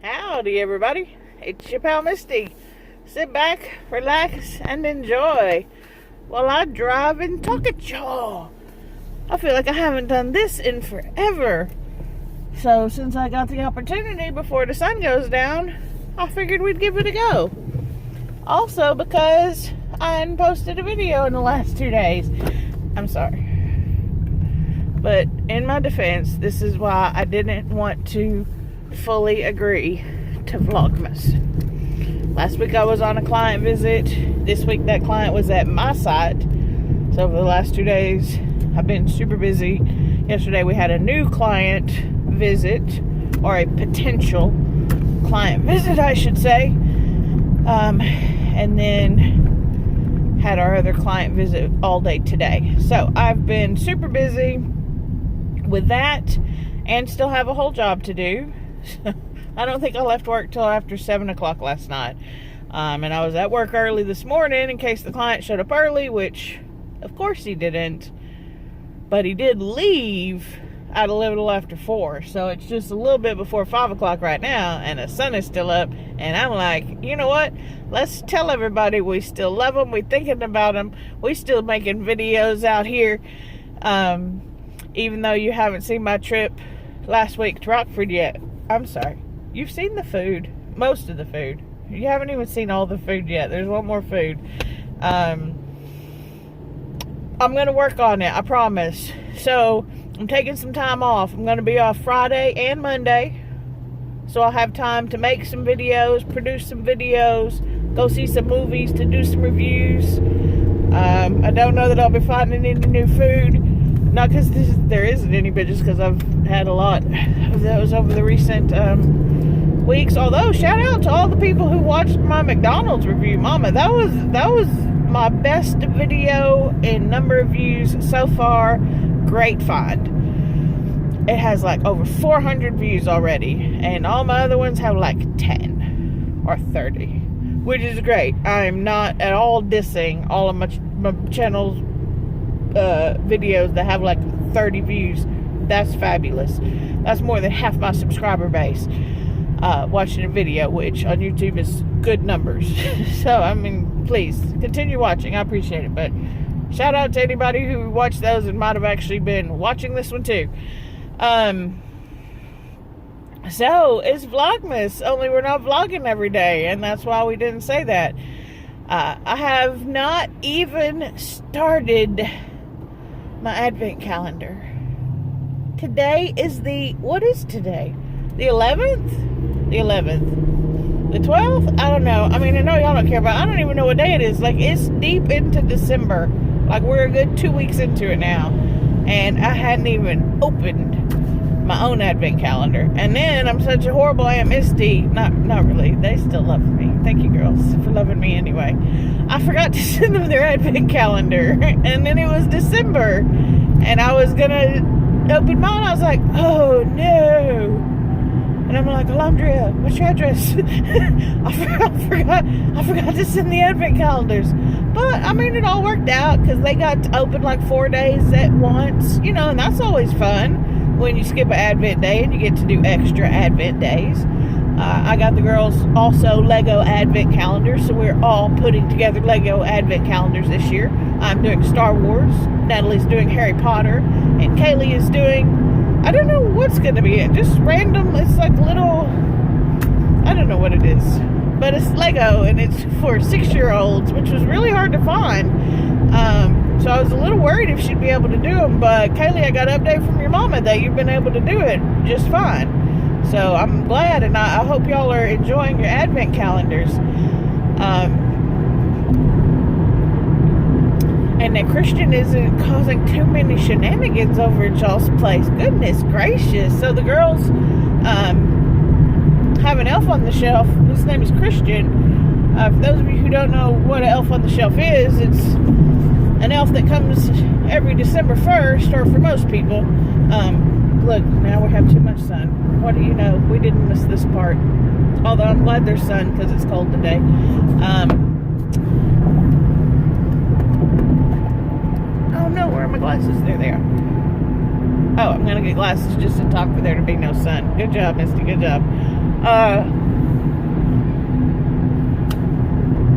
Howdy everybody, it's your pal Misty. Sit back, relax, and enjoy while I drive and talk at y'all. I feel like I haven't done this in forever. So since I got the opportunity before the sun goes down, I figured we'd give it a go. Also because I hadn't posted a video in the last 2 days. I'm sorry. But in my defense, this is why I didn't want to fully agree to Vlogmas. Last week I was on a client visit. This week that client was at my site. So for the last 2 days, I've been super busy. Yesterday we had a new client visit, or a potential client visit, I should say. And then had our other client visit all day today. So I've been super busy with that and still have a whole job to do. I don't think I left work till after 7 o'clock last night. And I was at work early this morning in case the client showed up early, which of course he didn't. But he did leave at a little after 4. So it's just a little bit before 5 o'clock right now, and the sun is still up. And I'm like, you know what? Let's tell everybody we still love them. We're thinking about them. We still making videos out here. Even though you haven't seen my trip last week to Rockford yet. I'm sorry. You've seen the food. Most of the food. You haven't even seen all the food yet. There's one more food. I'm going to work on it. I promise. So, I'm taking some time off. I'm going to be off Friday and Monday. So, I'll have time to make some videos, produce some videos, go see some movies, to do some reviews. I don't know that I'll be finding any new food. Not because there isn't any, but just because I've had a lot of those over the recent weeks. Although, shout out to all the people who watched my McDonald's review. Mama, that was my best video in number of views so far. Great find. It has like over 400 views already, and all my other ones have like 10 or 30, which is great. I'm not at all dissing all of my channel's videos that have like 30 views. That's fabulous. That's more than half my subscriber base watching a video, which on YouTube is good numbers. So I mean, please continue watching. I appreciate it. But shout out to anybody who watched those and might have actually been watching this one too. So it's Vlogmas, only we're not vlogging every day, and that's why we didn't say that. I have not even started my advent calendar. Today is what is today? The 11th? The 11th. The 12th? I don't know. I mean, I know y'all don't care, but I don't even know what day it is. Like, it's deep into December. Like, we're a good 2 weeks into it now. And I hadn't even opened my own advent calendar. And then I'm such a horrible Aunt Misty. Not really. They still love me. Thank you, girls, for loving me anyway. I forgot to send them their advent calendar. And then it was December. And I was going to open mine. I was like, oh, no. And I'm like, Alondria, what's your address? I forgot to send the advent calendars. But, I mean, it all worked out because they got to open like 4 days at once. You know, and that's always fun when you skip an advent day and you get to do extra advent days. I got the girls also Lego advent calendars, so we're all putting together Lego advent calendars this year. I'm doing Star Wars, Natalie's doing Harry Potter, and Kaylee is doing, I don't know what's going to be it, just random. It's like little, I don't know what it is, but it's Lego, and it's for 6-year-olds, which was really hard to find. So I was a little worried if she'd be able to do them, but Kaylee, I got an update from your mama that you've been able to do it just fine. So I'm glad, and I hope y'all are enjoying your advent calendars. And that Christian isn't causing too many shenanigans over at y'all's place. Goodness gracious. So the girls have an elf on the shelf. His name is Christian. For those of you who don't know what an elf on the shelf is, it's an elf that comes every December 1st, or for most people. Look, now we have too much sun. What do you know? We didn't miss this part. Although I'm glad there's sun because it's cold today. Oh no, where are my glasses? There they are. Oh, I'm going to get glasses just in time for there to be no sun. Good job, Misty. Good job.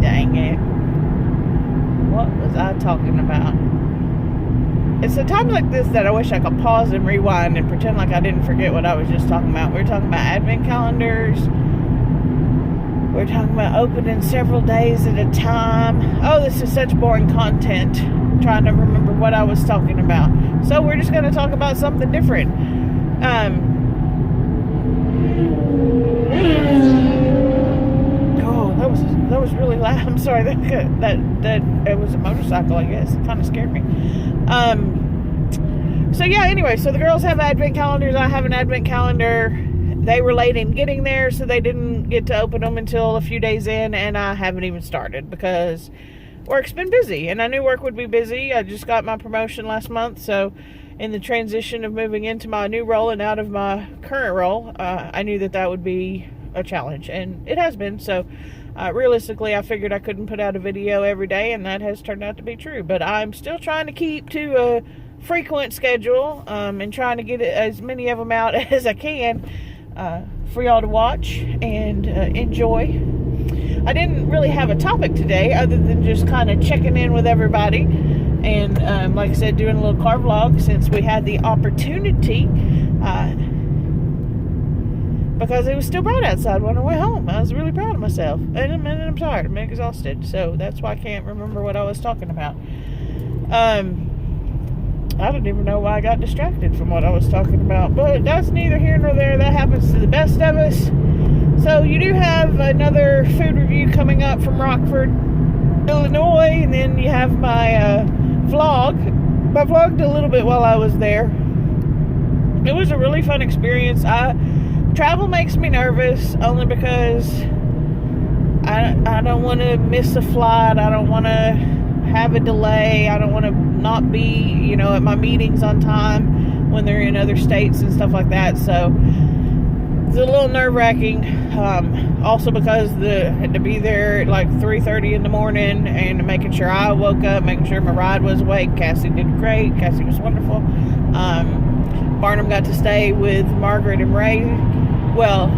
Dang it. What was I talking about? It's at times like this that I wish I could pause and rewind and pretend like I didn't forget what I was just talking about. We were talking about advent calendars. We're talking about opening several days at a time. Oh, this is such boring content. I'm trying to remember what I was talking about. So we're just going to talk about something different. Oh, that was really loud. I'm sorry. That it was a motorcycle, I guess. It kind of scared me. So yeah, anyway, so the girls have advent calendars. I have an advent calendar. They were late in getting there, so they didn't get to open them until a few days in, and I haven't even started because work's been busy, and I knew work would be busy. I just got my promotion last month, so in the transition of moving into my new role and out of my current role, I knew that would be a challenge, and it has been. So realistically, I figured I couldn't put out a video every day, and that has turned out to be true. But I'm still trying to keep to a frequent schedule, and trying to get as many of them out as I can for y'all to watch and enjoy. I didn't really have a topic today other than just kind of checking in with everybody and like I said, doing a little car vlog since we had the opportunity, because it was still bright outside when I went home. I was really proud of myself, and I'm tired, I'm exhausted, so that's why I can't remember what I was talking about. I don't even know why I got distracted from what I was talking about, but that's neither here nor there. That happens to the best of us. So you do have another food review coming up from Rockford, Illinois, and then you have my vlog. I vlogged a little bit while I was there. It was a really fun experience. Travel makes me nervous only because I don't want to miss a flight. I don't want to have a delay. I don't want to not be, at my meetings on time when they're in other states and stuff like that. So it's a little nerve-wracking. Also because had to be there at like 3:30 in the morning and making sure I woke up, making sure my ride was awake. Cassie did great. Cassie was wonderful. Barnum got to stay with Margaret and Ray. Well,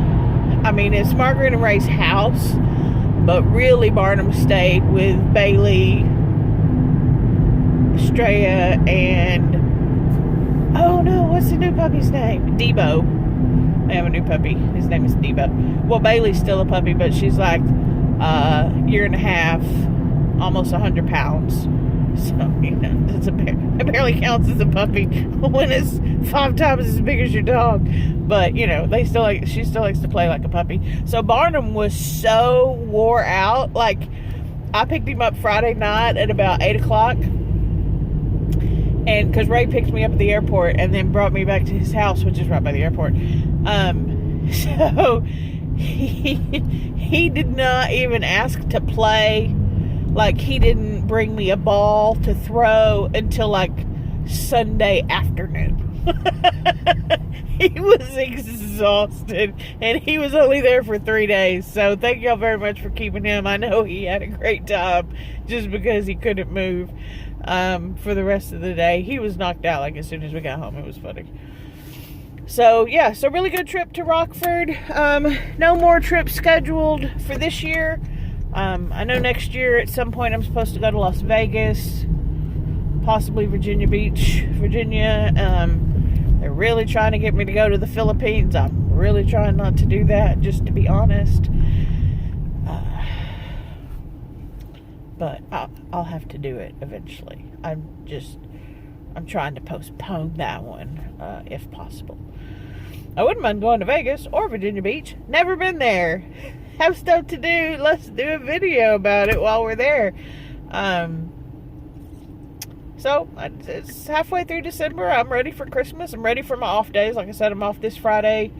it's Margaret and Ray's house, but really Barnum stayed with Bailey, Estrella, and what's the new puppy's name? Debo. They have a new puppy. His name is Debo. Well, Bailey's still a puppy, but she's like year and a half, almost 100 pounds. So, it barely counts as a puppy when it's 5 times as big as your dog. But, she still likes to play like a puppy. So Barnum was so wore out. Like, I picked him up Friday night at about 8 o'clock. And because Ray picked me up at the airport and then brought me back to his house, which is right by the airport. So he did not even ask to play. Like, he didn't bring me a ball to throw until like Sunday afternoon. He was exhausted, and he was only there for 3 days. So thank y'all very much for keeping him. I know he had a great time just because he couldn't move for the rest of the day. He was knocked out like as soon as we got home. It was funny. So yeah, so really good trip to Rockford. No more trips scheduled for this year. I know next year at some point I'm supposed to go to Las Vegas, possibly Virginia Beach, Virginia. They're really trying to get me to go to the Philippines. I'm really trying not to do that, just to be honest. But I'll have to do it eventually. I'm trying to postpone that one, if possible. I wouldn't mind going to Vegas or Virginia Beach. Never been there. Have stuff to do. Let's do a video about it while we're there. So it's halfway through December. I'm ready for Christmas. I'm ready for my off days. Like I said, I'm off this Friday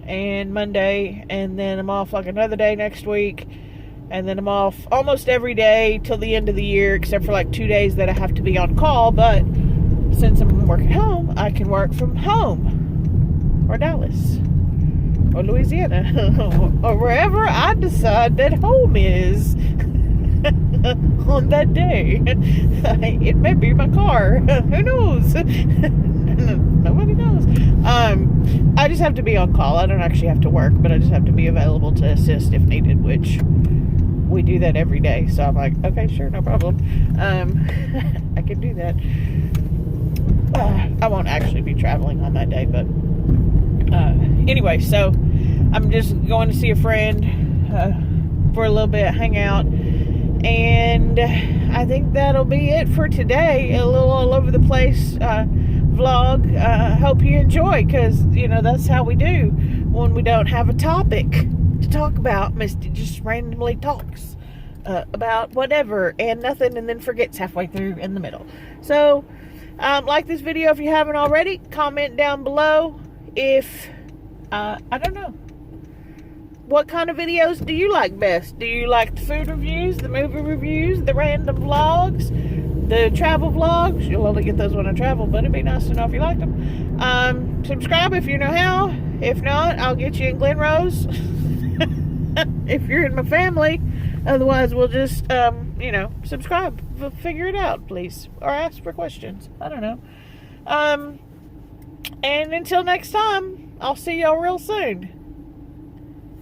and Monday, and then I'm off like another day next week, and then I'm off almost every day till the end of the year, except for like 2 days that I have to be on call. But since I'm working home, I can work from home, or Dallas, or Louisiana, or wherever I decide that home is on that day. It may be my car. Who knows? Nobody knows. else. I just have to be on call. I don't actually have to work, but I just have to be available to assist if needed, which we do that every day. So I'm like, okay, sure, no problem. I can do that. I won't actually be traveling on that day, but anyway, so I'm just going to see a friend for a little bit, hang out, and I think that'll be it for today. A little all over the place vlog. Hope you enjoy, because that's how we do when we don't have a topic to talk about. Misty just randomly talks about whatever and nothing, and then forgets halfway through in the middle. So like this video if you haven't already. Comment down below if I don't know, what kind of videos do you like best? Do you like the food reviews, the movie reviews, the random vlogs, the travel vlogs? You'll only get those when I travel, but it'd be nice to know if you liked them. Subscribe if you know how. If not, I'll get you in Glen Rose if you're in my family. Otherwise, we'll just, subscribe. We'll figure it out, please. Or ask for questions. I don't know. And until next time, I'll see y'all real soon.